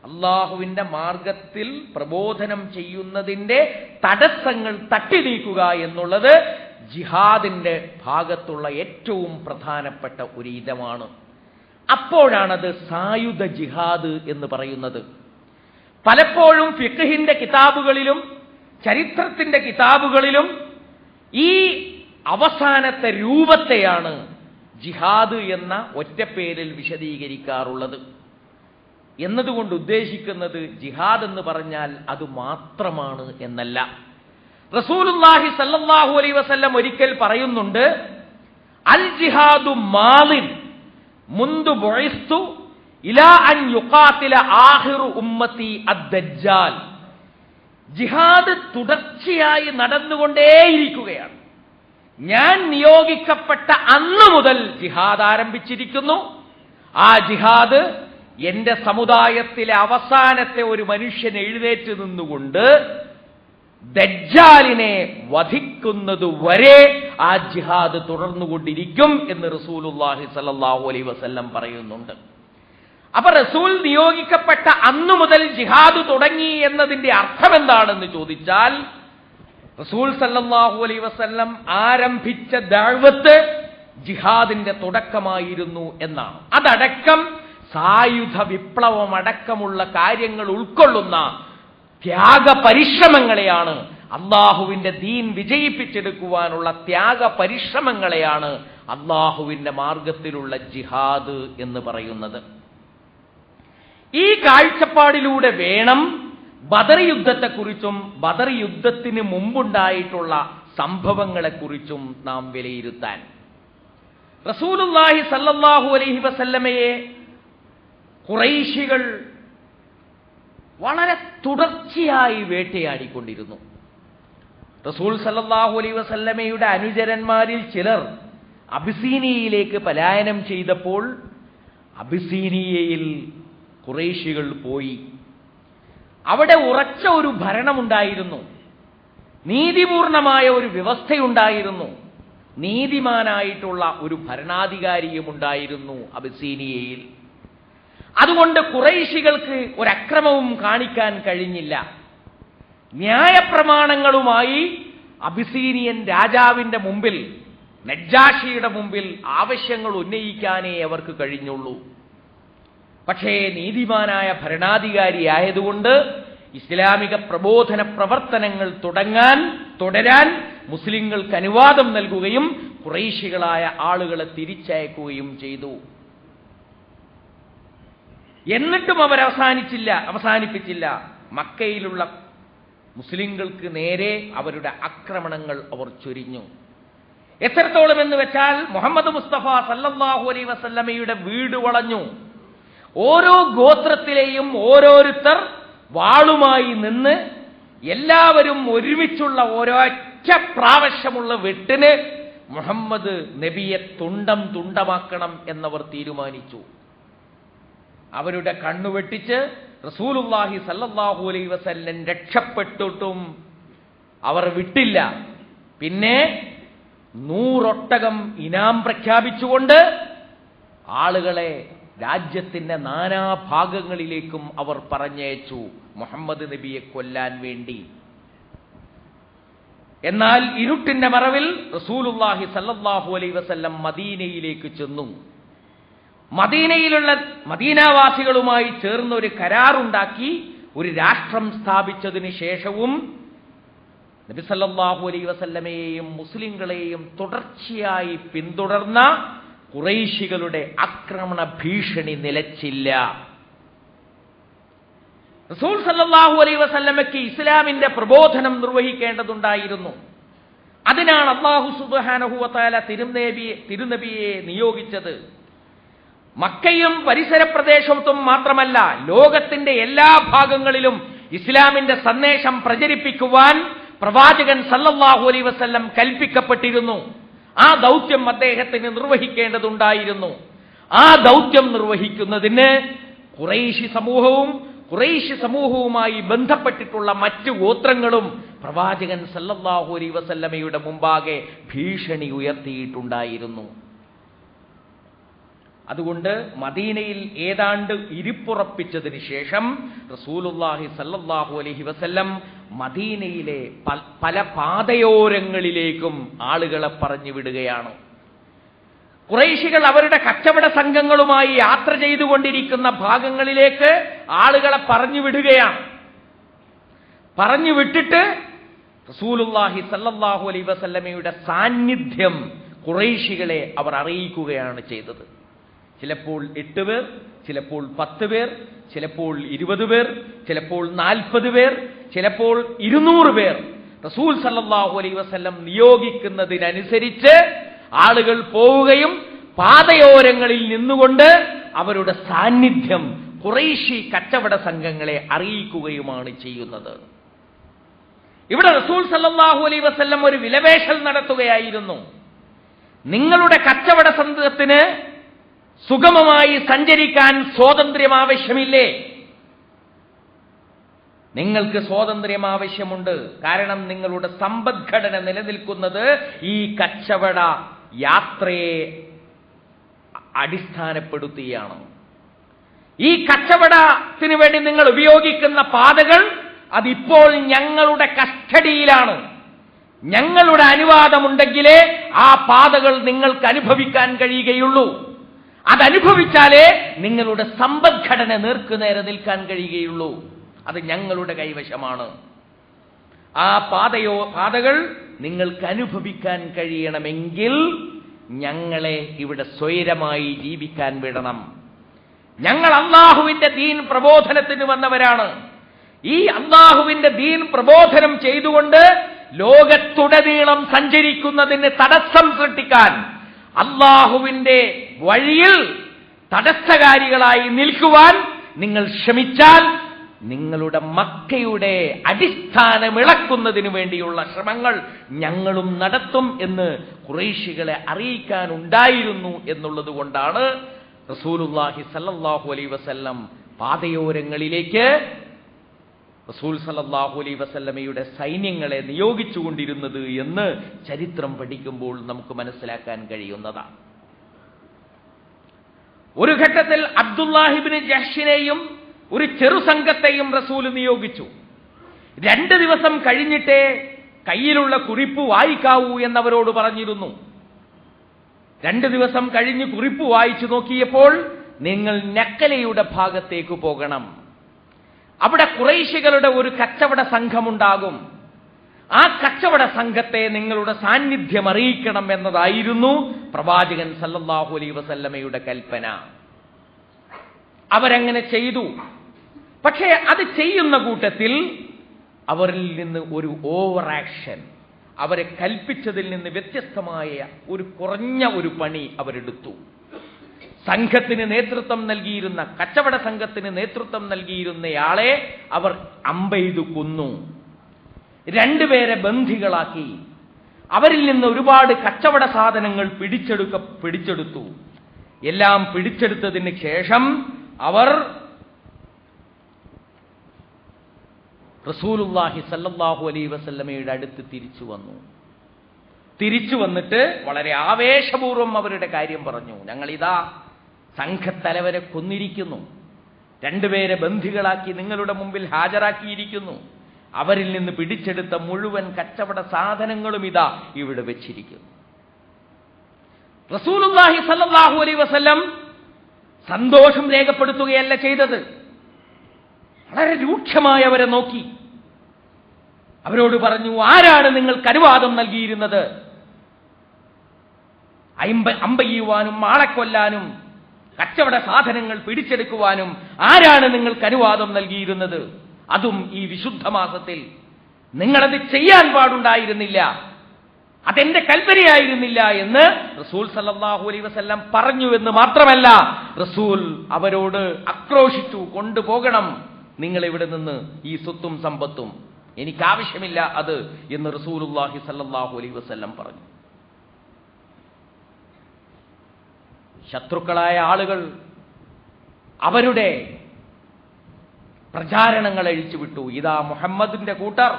അള്ളാഹുവിന്റെ മാർഗത്തിൽ പ്രബോധനം ചെയ്യുന്നതിന്റെ തടസ്സങ്ങൾ തട്ടി നീക്കുക എന്നുള്ളത് ജിഹാദിന്റെ ഭാഗത്തുള്ള ഏറ്റവും പ്രധാനപ്പെട്ട ഒരു ഇനമാണ്. അപ്പോഴാണത് സായുധ ജിഹാദ് എന്ന് പറയുന്നത്. പലപ്പോഴും ഫിഖ്ഹിന്റെ കിതാബുകളിലും ചരിത്രത്തിന്റെ കിതാബുകളിലും ഈ അവസാനത്തെ രൂപത്തെയാണ് ജിഹാദ് എന്ന ഒറ്റപ്പേരിൽ വിശദീകരിക്കാറുള്ളത്. എന്നതുകൊണ്ട് ഉദ്ദേശിക്കുന്നത് ജിഹാദ് എന്ന് പറഞ്ഞാൽ അത് മാത്രമാണ് എന്നല്ല. റസൂലുള്ളാഹി സല്ലല്ലാഹു അലൈഹി വസല്ലം ഒരിക്കൽ പറയുന്നുണ്ട്, അൽ ജിഹാദു മാളിൻ മുൻദു ബുഇസ്തു ഇലാ അൻ യുഖാതില ആഖിറു ഉമ്മത്തി അദ്ദജ്ജാൽ. ജിഹാദ് തുടർച്ചയായി നടന്നുകൊണ്ടേയിരിക്കുകയാണ്. ഞാൻ നിയോഗിക്കപ്പെട്ട അന്ന് മുതൽ ജിഹാദ് ആരംഭിച്ചിരിക്കുന്നു. ആ ജിഹാദ് എന്റെ സമുദായത്തിലെ അവസാനത്തെ ഒരു മനുഷ്യൻ എഴുന്നേറ്റ് നിന്നുകൊണ്ട് ദജ്ജാലിനെ വധിക്കുന്നതുവരെ ആ ജിഹാദ് തുടർന്നുകൊണ്ടിരിക്കും എന്ന് റസൂലുള്ളാഹി സ്വല്ലല്ലാഹു അലൈഹി വസല്ലം പറയുന്നുണ്ട്. അപ്പൊ റസൂൽ നിയോഗിക്കപ്പെട്ട അന്നു മുതൽ ജിഹാദ് തുടങ്ങി എന്നതിന്റെ അർത്ഥം എന്താണെന്ന് ചോദിച്ചാൽ, റസൂൽ സല്ലല്ലാഹു അലൈഹി വസല്ലം ആരംഭിച്ച ദഅവത്ത് ജിഹാദിന്റെ തുടക്കമായിരുന്നു എന്നാണ്. അതടക്കം സായുധ വിപ്ലവമടക്കമുള്ള കാര്യങ്ങൾ ഉൾക്കൊള്ളുന്ന ത്യാഗ പരിശ്രമങ്ങളെയാണ്, അള്ളാഹുവിന്റെ ദീൻ വിജയിപ്പിച്ചെടുക്കുവാനുള്ള ത്യാഗ പരിശ്രമങ്ങളെയാണ് അള്ളാഹുവിന്റെ മാർഗത്തിലുള്ള ജിഹാദ് എന്ന് പറയുന്നത്. ഈ കാഴ്ചപ്പാടിലൂടെ വേണം ബദർ യുദ്ധത്തെക്കുറിച്ചും ബദർ യുദ്ധത്തിന് മുമ്പുണ്ടായിട്ടുള്ള സംഭവങ്ങളെക്കുറിച്ചും നാം വിലയിരുത്താൻ. റസൂലുള്ളാഹി സല്ലല്ലാഹു അലൈഹി വസല്ലമയെ ഖുറൈശികൾ വളരെ തുടർച്ചയായി വേട്ടയാടിക്കൊണ്ടിരുന്നു. റസൂൽ സല്ലല്ലാഹു അലൈഹി വസല്ലമയുടെ അനുചരന്മാരിൽ ചിലർ അബിസീനിയയിലേക്ക് പലായനം ചെയ്തപ്പോൾ അബിസീനിയയിൽ ഖുറൈശികൾ പോയി. അവിടെ ഉറച്ച ഒരു ഭരണമുണ്ടായിരുന്നു, നീതിപൂർണമായ ഒരു വ്യവസ്ഥയുണ്ടായിരുന്നു, നീതിമാനായിട്ടുള്ള ഒരു ഭരണാധികാരിയും ഉണ്ടായിരുന്നു അബിസീനിയയിൽ. അതുകൊണ്ട് ഖുറൈശികൾക്ക് ഒരക്രമവും കാണിക്കാൻ കഴിഞ്ഞില്ല. ന്യായപ്രമാണങ്ങളുമായി അബിസീനിയൻ രാജാവിന്റെ മുമ്പിൽ, നജ്ജാഷിയുടെ മുമ്പിൽ ആവശ്യങ്ങൾ ഉന്നയിക്കാനേ അവർക്ക് കഴിഞ്ഞുള്ളൂ. പക്ഷേ നീതിമാനായ ഭരണാധികാരിയായതുകൊണ്ട് ഇസ്ലാമിക പ്രബോധന പ്രവർത്തനങ്ങൾ തുടരാൻ മുസ്ലിങ്ങൾക്ക് അനുവാദം നൽകുകയും ഖുറൈശികളായ ആളുകളെ തിരിച്ചയക്കുകയും ചെയ്തു. എന്നിട്ടും അവർ അവസാനിപ്പിച്ചില്ല. മക്കയിലുള്ള മുസ്ലിങ്ങൾക്ക് നേരെ അവരുടെ ആക്രമണങ്ങൾ അവർ ചൊരിഞ്ഞു. എത്രത്തോളം എന്ന് വെച്ചാൽ മുഹമ്മദ് മുസ്തഫ സല്ലല്ലാഹു അലൈഹി വസല്ലമയുടെ വീട് വളഞ്ഞു. ഓരോ ഗോത്രത്തിലെയും ഓരോരുത്തർ വാളുമായി നിന്ന് എല്ലാവരും ഒരുമിച്ചുള്ള ഒരൊറ്റ പ്രാവശ്യമുള്ള വെട്ടിന് മുഹമ്മദ് നബിയെ തുണ്ടമാക്കണം എന്നവർ തീരുമാനിച്ചു. അവരുടെ കണ്ണുവെട്ടിച്ച് റസൂലുള്ളാഹി സല്ലല്ലാഹു അലൈഹി വസല്ലം രക്ഷപ്പെട്ടിട്ടും അവർ വിട്ടില്ല. പിന്നെ 100 ഒട്ടകം ഇനാം പ്രഖ്യാപിച്ചുകൊണ്ട് ആളുകളെ രാജ്യത്തിന്റെ നാനാഭാഗങ്ങളിലേക്കും അവർ പറഞ്ഞയച്ചു മുഹമ്മദ് നബിയെ കൊല്ലാൻ വേണ്ടി. എന്നാൽ ഇരുട്ടിന്റെ മറവിൽ റസൂലുള്ളാഹി സല്ലല്ലാഹു അലൈഹി വസല്ലം മദീനയിലേക്ക് ചെന്നു. മദീനയിലുള്ള മദീനാവാസികളുമായി ചേർന്ന് ഒരു കരാറുണ്ടാക്കി ഒരു രാഷ്ട്രം സ്ഥാപിച്ചതിന് ശേഷവും നബി സല്ലല്ലാഹു അലൈഹി വസല്ലമയെയും മുസ്ലിങ്ങളെയും തുടർച്ചയായി പിന്തുടർന്ന ഖുറൈശികളുടെ ആക്രമണ ഭീഷണി നിലച്ചില്ല. റസൂൽ സല്ലല്ലാഹു അലൈഹി വസല്ലമയ്ക്ക് ഇസ്ലാമിന്റെ പ്രബോധനം നിർവഹിക്കേണ്ടതുണ്ടായിരുന്നു. അതിനാണ് അല്ലാഹു സുബ്ഹാനഹു വ തആല തിരുനബിയെ നിയോഗിച്ചത്. മക്കയും പരിസര പ്രദേശത്തും മാത്രമല്ല, ലോകത്തിന്റെ എല്ലാ ഭാഗങ്ങളിലും ഇസ്ലാമിന്റെ സന്ദേശം പ്രചരിപ്പിക്കുവാൻ പ്രവാചകൻ സല്ലല്ലാഹു അലൈഹി വസല്ലം കൽപ്പിക്കപ്പെട്ടിരുന്നു. ആ ദൗത്യം അദ്ദേഹത്തിന് നിർവഹിക്കേണ്ടതുണ്ടായിരുന്നു. ആ ദൗത്യം നിർവഹിക്കുന്നതിന് ഖുറൈശി സമൂഹവുമായി ബന്ധപ്പെട്ടിട്ടുള്ള മറ്റു ഗോത്രങ്ങളും പ്രവാചകൻ സല്ലല്ലാഹു അലൈഹി വസല്ലമയുടെ മുമ്പാകെ ഭീഷണി ഉയർത്തിയിട്ടുണ്ടായിരുന്നു. അതുകൊണ്ട് മദീനയിൽ ഏതാണ്ട് ഇരിപ്പുറപ്പിച്ചതിന് ശേഷം റസൂലുള്ളാഹി സല്ലല്ലാഹു അലൈഹി വസല്ലം മദീനയിലെ പല പാതയോരങ്ങളിലേക്കും ആളുകളെ പറഞ്ഞു വിടുകയാണ്. ഖുറൈശികൾ അവരുടെ കച്ചവട സംഘങ്ങളുമായി യാത്ര ചെയ്തുകൊണ്ടിരിക്കുന്ന ഭാഗങ്ങളിലേക്ക് ആളുകളെ പറഞ്ഞു വിടുകയാണ്. പറഞ്ഞു വിട്ടിട്ട് റസൂലുള്ളാഹി സല്ലല്ലാഹു അലൈഹി വസല്ലമയുടെ സാന്നിധ്യം ഖുറൈശികളെ അവർ അറിയിക്കുകയാണ് ചെയ്തത്. ചിലപ്പോൾ 8 പേർ, ചിലപ്പോൾ 10 പേർ, ചിലപ്പോൾ 20 പേർ, ചിലപ്പോൾ 40 പേർ, ചിലപ്പോൾ 200 പേർ റസൂൽ സല്ലല്ലാഹു അലൈഹി വസല്ലം നിയോഗിക്കുന്നതിനനുസരിച്ച് ആളുകൾ പോവുകയും പാതയോരങ്ങളിൽ നിന്നുകൊണ്ട് അവരുടെ സാന്നിധ്യം ഖുറൈശി കച്ചവട സംഘങ്ങളെ അറിയിക്കുകയുമാണ് ചെയ്യുന്നത്. ഇവിടെ റസൂൽ സല്ലല്ലാഹു അലൈഹി വസല്ലം ഒരു വിലപേശൽ നടത്തുകയായിരുന്നു. നിങ്ങളുടെ കച്ചവട സംഘത്തിന് സുഗമമായി സഞ്ചരിക്കാൻ സ്വാതന്ത്ര്യം ആവശ്യമില്ലേ? നിങ്ങൾക്ക് സ്വാതന്ത്ര്യം ആവശ്യമുണ്ട്. കാരണം നിങ്ങളുടെ സമ്പദ്ഘടന നിലനിൽക്കുന്നത് ഈ കച്ചവട യാത്രയെ അടിസ്ഥാനപ്പെടുത്തിയാണ്. ഈ കച്ചവടത്തിന് വേണ്ടി നിങ്ങൾ ഉപയോഗിക്കുന്ന പാതകൾ അതിപ്പോൾ ഞങ്ങളുടെ കസ്റ്റഡിയിലാണ്. ഞങ്ങളുടെ അനുവാദമുണ്ടെങ്കിലേ ആ പാതകൾ നിങ്ങൾക്ക് അനുഭവിക്കാൻ കഴിയുകയുള്ളൂ. അതനുഭവിച്ചാലേ നിങ്ങളുടെ സമ്പദ്ഘടന നേർക്കുനേരെ നിൽക്കാൻ കഴിയുകയുള്ളൂ. അത് ഞങ്ങളുടെ കൈവശമാണ്. ആ പാതകൾ നിങ്ങൾക്ക് അനുഭവിക്കാൻ കഴിയണമെങ്കിൽ ഞങ്ങളെ ഇവിടെ സ്വൈരമായി ജീവിക്കാൻ വിടണം. ഞങ്ങൾ അല്ലാഹുവിന്റെ ദീൻ പ്രബോധനത്തിന് വന്നവരാണ്. ഈ അല്ലാഹുവിന്റെ ദീൻ പ്രബോധനം ചെയ്തുകൊണ്ട് ലോകത്തുടനീളം സഞ്ചരിക്കുന്നതിന് തടസ്സം സൃഷ്ടിക്കാൻ, അല്ലാഹുവിന്റെ വഴിയിൽ തടസ്സകാരികളായി നിൽക്കുവാൻ നിങ്ങൾ ശ്രമിച്ചാൽ നിങ്ങളുടെ മക്കയുടെ അടിസ്ഥാനം ഇളക്കുന്നതിന് വേണ്ടിയുള്ള ശ്രമങ്ങൾ ഞങ്ങളും നടത്തും എന്ന് ഖുറൈശികളെ അറിയിക്കാനുണ്ടായിരുന്നു എന്നുള്ളത് കൊണ്ടാണ് റസൂലുള്ളാഹി സല്ലല്ലാഹു അലൈഹി വസല്ലം പാതയോരങ്ങളിലേക്ക് റസൂൽ സല്ലല്ലാഹു അലൈഹി വസല്ലമയുടെ സൈന്യങ്ങളെ നിയോഗിച്ചുകൊണ്ടിരുന്നത് എന്ന് ചരിത്രം പഠിക്കുമ്പോൾ നമുക്ക് മനസ്സിലാക്കാൻ കഴിയുന്നതാണ്. ഒരു ഘട്ടത്തിൽ അബ്ദുല്ലാഹിബ്നു ജഹ്ഷിനെയും ഒരു ചെറുസംഘത്തെയും റസൂൽ നിയോഗിച്ചു. 2 ദിവസം കഴിഞ്ഞിട്ടേ കയ്യിലുള്ള കുറിപ്പ് വായിക്കാവൂ എന്നവരോട് പറഞ്ഞിരുന്നു. 2 ദിവസം കഴിഞ്ഞ് കുറിപ്പ് വായിച്ചു നോക്കിയപ്പോൾ നിങ്ങൾ നക്കലയുടെ ഭാഗത്തേക്ക് പോകണം. അവിടെ ഖുറൈശികളുടെ ഒരു കച്ചവട സംഘമുണ്ടാകും. ആ കച്ചവട സംഘത്തെ നിങ്ങളുടെ സാന്നിധ്യം അറിയിക്കണം എന്നതായിരുന്നു പ്രവാചകൻ സല്ലല്ലാഹു അലൈഹി വസല്ലമയുടെ കൽപ്പന. അവരങ്ങനെ ചെയ്തു. പക്ഷേ അത് ചെയ്യുന്ന കൂട്ടത്തിൽ അവരിൽ നിന്ന് ഒരു ഓവർ ആക്ഷൻ, അവരെ കൽപ്പിച്ചതിൽ നിന്ന് വ്യത്യസ്തമായ ഒരു കുറഞ്ഞ ഒരു പണി അവരെടുത്തു. സംഘത്തിന് നേതൃത്വം നൽകിയിരുന്ന, കച്ചവട സംഘത്തിന് നേതൃത്വം നൽകിയിരുന്നയാളെ അവർ അമ്പെയ്തു കൊന്നു. 2 പേരെ ബന്ധികളാക്കി. അവരിൽ നിന്ന് ഒരുപാട് കച്ചവട സാധനങ്ങൾ പിടിച്ചെടുത്തു. എല്ലാം പിടിച്ചെടുത്തതിന് ശേഷം അവർ റസൂലുള്ളാഹി സല്ലല്ലാഹു അലൈഹി വസല്ലമയുടെ അടുത്ത് തിരിച്ചു വന്നിട്ട് വളരെ ആവേശപൂർവ്വം അവരുടെ കാര്യം പറഞ്ഞു. ഞങ്ങളിതാ സംഘത്തലവരെ കൊന്നിരിക്കുന്നു, 2 പേരെ ബന്ധികളാക്കി നിങ്ങളുടെ മുമ്പിൽ ഹാജരാക്കിയിരിക്കുന്നു, അവരിൽ നിന്ന് പിടിച്ചെടുത്ത മുഴുവൻ കച്ചവട സാധനങ്ങളും ഇതാ ഇവിടെ വെച്ചിരിക്കുന്നു. റസൂലുള്ളാഹി സല്ലല്ലാഹു അലൈഹി വസല്ലം സന്തോഷം രേഖപ്പെടുത്തുകയല്ല ചെയ്തത്. വളരെ രൂക്ഷമായി അവരെ നോക്കി. അവരോട് പറഞ്ഞു, ആരാണ് നിങ്ങൾക്ക് അനുവാദം നൽകിയിരുന്നത്? അമ്പെയ്യുവാനും ആളെ കൊല്ലാനും കച്ചവട സാധനങ്ങൾ പിടിച്ചെടുക്കുവാനും ആരാണ് നിങ്ങൾക്ക് അനുവാദം നൽകിയിരുന്നത്? അതും ഈ വിശുദ്ധ മാസത്തിൽ. നിങ്ങളത് ചെയ്യാൻ പാടുണ്ടായിരുന്നില്ല, അതെന്റെ കൽപ്പനയായിരുന്നില്ല എന്ന് റസൂൽ സല്ലല്ലാഹു അലൈഹി വസല്ലം പറഞ്ഞു എന്ന് മാത്രമല്ല, റസൂൽ അവരോട് ആക്രോശിച്ചു, കൊണ്ടുപോകണം നിങ്ങൾ ഇവിടെ നിന്ന് ഈ സ്വത്തും സമ്പത്തും. എനിക്കാവശ്യമില്ല അത് എന്ന് റസൂലുള്ളാഹി സ്വല്ലല്ലാഹു അലൈഹി വസല്ലം പറഞ്ഞു. ശത്രുക്കളായ ആളുകൾ അവരുടെ പ്രചാരണങ്ങൾ അഴിച്ചുവിട്ടു. ഇതാ മുഹമ്മദിന്റെ കൂട്ടർ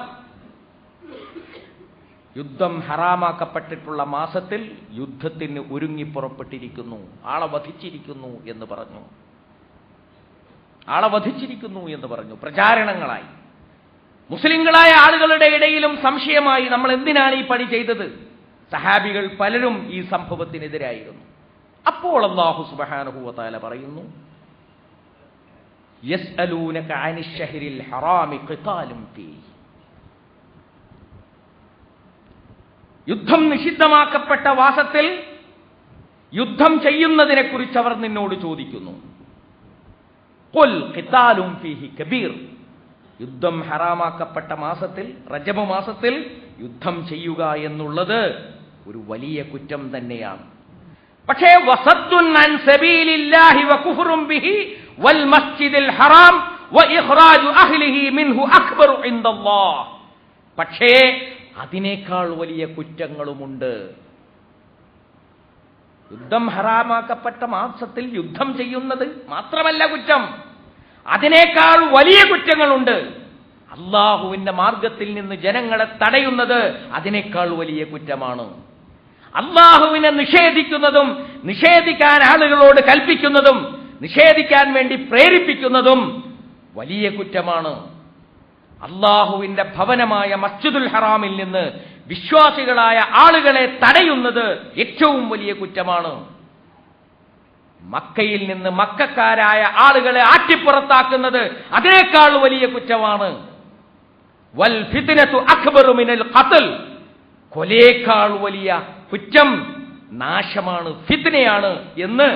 യുദ്ധം ഹറാമാക്കപ്പെട്ടിട്ടുള്ള മാസത്തിൽ യുദ്ധത്തിന് ഒരുങ്ങി പുറപ്പെട്ടിരിക്കുന്നു, ആളെ വധിച്ചിരിക്കുന്നു എന്ന് പറഞ്ഞു. ആളെ വധിച്ചിരിക്കുന്നു എന്ന് പറഞ്ഞു. പ്രചാരണങ്ങളായി മുസ്ലിങ്ങളായ ആളുകളുടെ ഇടയിലും സംശയമായി, നമ്മൾ എന്തിനാണ് ഈ പണി ചെയ്തത്? സഹാബികൾ പലരും ഈ സംഭവത്തിനെതിരായിരുന്നു. അപ്പോൾ അല്ലാഹു സുബ്ഹാനഹു വ തആല പറയുന്നു, യസ്അലൂനക അനിശ് ശഹ്രിൽ ഹറാമി ഖിതാലും ഫീഹി. യുദ്ധം നിഷിദ്ധമാക്കപ്പെട്ട മാസത്തിൽ യുദ്ധം ചെയ്യുന്നതിനെ കുറിച്ച് അവർ നിന്നോട് ചോദിക്കുന്നു. ഖുൽ ഖിതാലും ഫീഹി കബീർ. യുദ്ധം ഹറാമാക്കപ്പെട്ട മാസത്തിൽ, റജബ് മാസത്തിൽ യുദ്ധം ചെയ്യുക എന്നുള്ളത് ഒരു വലിയ കുറ്റം തന്നെയാണ്. പക്ഷേ വസദ്ദുൻ അൻ സബീലില്ലാഹി വകുഫ്റുൻ ബിഹി വൽ മസ്ജിദിൽ ഹറാം വഇഖ്റാജു അഹ്ലിഹി മിൻഹു അക്ബറു ഇൻദല്ലാഹ്. പക്ഷേ അതിനേക്കാൾ വലിയ കുറ്റങ്ങളുമുണ്ട്. യുദ്ധം ഹറാമാക്കപ്പെട്ട മാസത്തിൽ യുദ്ധം ചെയ്യുന്നത് മാത്രമല്ല കുറ്റം, അതിനേക്കാൾ വലിയ കുറ്റങ്ങളുണ്ട്. അല്ലാഹുവിന്റെ മാർഗത്തിൽ നിന്ന് ജനങ്ങളെ തടയുന്നത് അതിനേക്കാൾ വലിയ കുറ്റമാണ്. അല്ലാഹുവിനെ നിഷേധിക്കുന്നതും നിഷേധിക്കാൻ ആളുകളോട് കൽപ്പിക്കുന്നതും നിഷേധിക്കാൻ വേണ്ടി പ്രേരിപ്പിക്കുന്നതും വലിയ കുറ്റമാണ്. അല്ലാഹുവിന്റെ ഭവനമായ മസ്ജിദുൽ ഹറാമിൽ നിന്ന് വിശ്വാസികളായ ആളുകളെ തടയുന്നത് ഏറ്റവും വലിയ കുറ്റമാണ്. മക്കയിൽ നിന്ന് മക്കക്കാരായ ആളുകളെ ആട്ടിപ്പുറത്താക്കുന്നത് അതിനേക്കാൾ വലിയ കുറ്റമാണ്. വൽ ഫിത്നതു അക്ബറു മിനൽ ഖത്ൽ. കൊലയേക്കാൾ വലിയ കുറ്റം നാശമാണ്, ഫിത്നയാണ് എന്ന്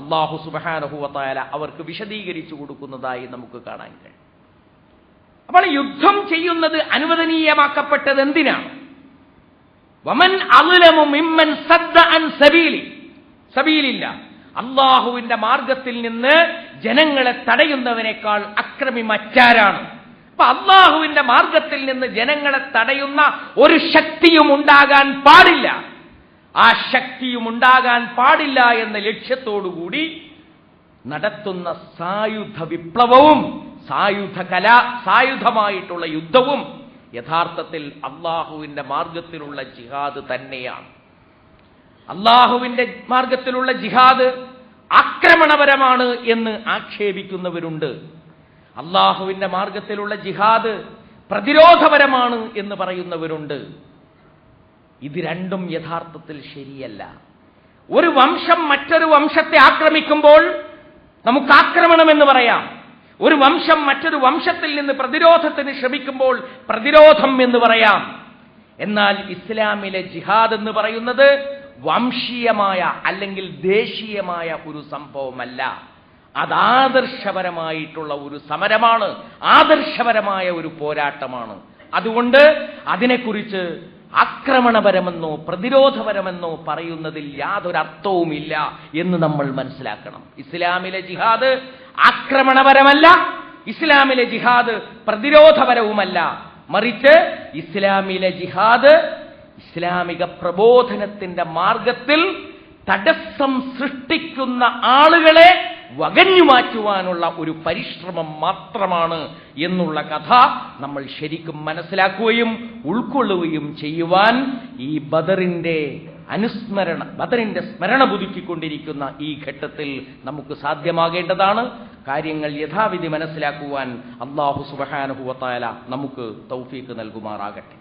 അല്ലാഹു സുബ്ഹാനഹു വ തആല അവർക്ക് വിശദീകരിച്ചു കൊടുക്കുന്നതായി നമുക്ക് കാണാൻ കഴിയും. അപ്പോൾ യുദ്ധം ചെയ്യുന്നത് അനുവദനീയമാക്കപ്പെട്ടത് എന്തിനാണ്? വമൻ അദ്ലമു മിമ്മൻ സദ്ദ അൻ സബീലില്ല. അല്ലാഹുവിന്റെ മാർഗത്തിൽ നിന്ന് ജനങ്ങളെ തടയുന്നവനേക്കാൾ അക്രമി മറ്റാരാണ്? അപ്പൊ അല്ലാഹുവിന്റെ മാർഗത്തിൽ നിന്ന് ജനങ്ങളെ തടയുന്ന ഒരു ശക്തിയും ഉണ്ടാകാൻ പാടില്ല. ആ ശക്തിയും ഉണ്ടാകാൻ പാടില്ല എന്ന ലക്ഷ്യത്തോടുകൂടി നടത്തുന്ന സായുധ വിപ്ലവവും സായുധമായിട്ടുള്ള യുദ്ധവും യഥാർത്ഥത്തിൽ അല്ലാഹുവിന്റെ മാർഗത്തിലുള്ള ജിഹാദ് തന്നെയാണ്. അല്ലാഹുവിന്റെ മാർഗത്തിലുള്ള ജിഹാദ് ആക്രമണപരമാണ് എന്ന് ആക്ഷേപിക്കുന്നവരുണ്ട്. അല്ലാഹുവിന്റെ മാർഗത്തിലുള്ള ജിഹാദ് പ്രതിരോധപരമാണ് എന്ന് പറയുന്നവരുണ്ട്. ഇത് രണ്ടും യഥാർത്ഥത്തിൽ ശരിയല്ല. ഒരു വംശം മറ്റൊരു വംശത്തെ ആക്രമിക്കുമ്പോൾ നമുക്ക് ആക്രമണം എന്ന് പറയാം. ഒരു വംശം മറ്റൊരു വംശത്തിൽ നിന്ന് പ്രതിരോധത്തിന് ശ്രമിക്കുമ്പോൾ പ്രതിരോധം എന്ന് പറയാം. എന്നാൽ ഇസ്ലാമിലെ ജിഹാദ് എന്ന് പറയുന്നത് വംശീയമായ അല്ലെങ്കിൽ ദേശീയമായ ഒരു സംഭവമല്ല. അത് ആദർശപരമായിട്ടുള്ള ഒരു സമരമാണ്, ആദർശപരമായ ഒരു പോരാട്ടമാണ്. അതുകൊണ്ട് അതിനെക്കുറിച്ച് ആക്രമണപരമെന്നോ പ്രതിരോധപരമെന്നോ പറയുന്നതിൽ യാതൊരർത്ഥവുമില്ല എന്ന് നമ്മൾ മനസ്സിലാക്കണം. ഇസ്ലാമിലെ ജിഹാദ് ആക്രമണപരമല്ല, ഇസ്ലാമിലെ ജിഹാദ് പ്രതിരോധപരവുമല്ല. മറിച്ച് ഇസ്ലാമിലെ ജിഹാദ് ഇസ്ലാമിക പ്രബോധനത്തിന്റെ മാർഗത്തിൽ തടസ്സം സൃഷ്ടിക്കുന്ന ആളുകളെ വകഞ്ഞു മാറ്റുവാനുള്ള ഒരു പരിശ്രമം മാത്രമാണ് എന്നുള്ള കഥ നമ്മൾ ശരിക്കും മനസ്സിലാക്കുകയും ഉൾക്കൊള്ളുകയും ചെയ്യുവാൻ ഈ ബദറിന്റെ സ്മരണ പുതുക്കിക്കൊണ്ടിരിക്കുന്ന ഈ ഘട്ടത്തിൽ നമുക്ക് സാധ്യമാകേണ്ടതാണ്. കാര്യങ്ങൾ യഥാവിധി മനസ്സിലാക്കുവാൻ അല്ലാഹു സുബ്ഹാനഹു വ തആല നമുക്ക് തൗഫീഖ് നൽകുമാറാകട്ടെ.